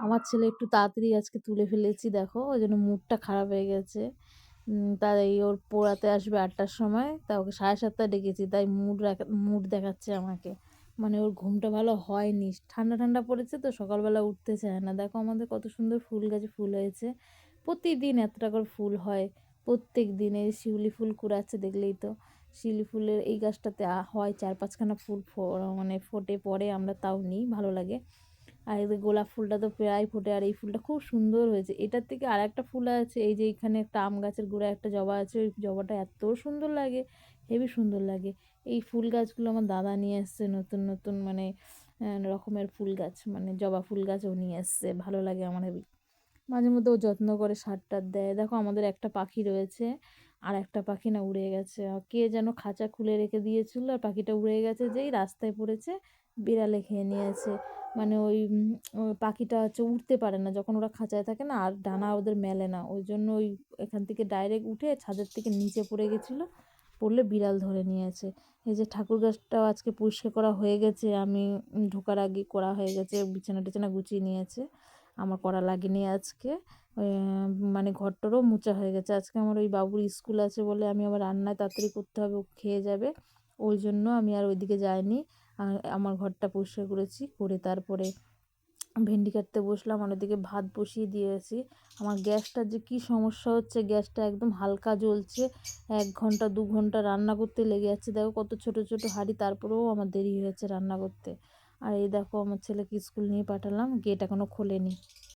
আমার ছেলে একটু তাড়াতাড়ি আজকে তুলে ফেলেছি দেখো, ওই জন্য মুডটা খারাপ হয়ে গেছে। তাই ওর পড়াতে আসবে ৮টার সময়, তা ওকে 7:30টায় ডেকেছি, তাই মুড দেখাচ্ছে আমাকে। মানে ওর ঘুমটা ভালো হয়নি, ঠান্ডা ঠান্ডা পড়েছে তো সকালবেলা উঠতে চায় না। দেখো আমাদের কত সুন্দর ফুল গাছে ফুল হয়েছে, প্রতিদিন এতটা করে ফুল হয়। প্রত্যেক দিন এই শিউলি ফুল কুড়াচ্ছে দেখলেই তো। শিউলি ফুলের এই গাছটাতে হয় 4-5খানা ফুল মানে ফোটে, পরে আমরা তাও নিই, ভালো লাগে। আর এই যে গোলাপ ফুলটা তো প্রায় ফোটে, আর এই ফুলটা খুব সুন্দর হয়েছে। এটার থেকে আর একটা ফুল আছে, এই যে এখানে একটা আম গাছের গোড়ায় একটা জবা আছে, ওই জবাটা এত সুন্দর লাগে, হেবি সুন্দর লাগে। এই ফুল গাছগুলো আমার দাদা নিয়ে এসছে, নতুন নতুন মানে রকমের ফুল গাছ, মানে জবা ফুল গাছও নিয়ে এসছে, ভালো লাগে আমার হেবি। মাঝে মধ্যে ও যত্ন করে সার টার দেয়। দেখো আমাদের একটা পাখি রয়েছে, আর একটা পাখি না উড়ে গেছে, কে যেন খাঁচা খুলে রেখে দিয়েছিল, আর পাখিটা উড়ে গেছে, যেই রাস্তায় পড়েছে বিড়ালে খেয়ে নিয়েছে। মানে ওই পাখিটা হচ্ছে উঠতে পারে না যখন ওরা খাঁচায় থাকে না, আর ডানা ওদের মেলে না, ওই জন্য ওই এখান থেকে ডাইরেক্ট উঠে ছাদের থেকে নিচে পড়ে গেছিলো, পড়লে বিড়াল ধরে নিয়েছে। এই যে ঠাকুর গাছটাও আজকে পরিষ্কার করা হয়ে গেছে, আমি ঢোকার আগে করা হয়ে গেছে, বিছানা টিছানা গুছিয়ে নিয়েছে, আমার করা লাগেনি আজকে। মানে ঘরটারও মোছা হয়ে গেছে। আজকে আমার ওই বাবুর স্কুল আছে বলে আমি আবার রান্নায় তাড়াতাড়ি করতে হবে, ও খেয়ে যাবে, ওই জন্য আমি আর ওইদিকে যাইনি। আর আমার ঘরটা পরিষ্কার করেছি, করে তারপরে ভেন্ডি কাটতে বসলাম, আর ওদিকে ভাত বসিয়ে দিয়েছি। আমার গ্যাসটার যে কী সমস্যা হচ্ছে, গ্যাসটা একদম হালকা জ্বলছে, 1 ঘন্টা 2 ঘন্টা রান্না করতে লেগে যাচ্ছে। দেখো কত ছোট ছোট হাঁড়ি, তারপরেও আমার দেরি হয়েছে রান্না করতে। আর এই দেখো আমার ছেলেকে স্কুল নিয়ে পাঠালাম, গেট এখনও খোলেনি।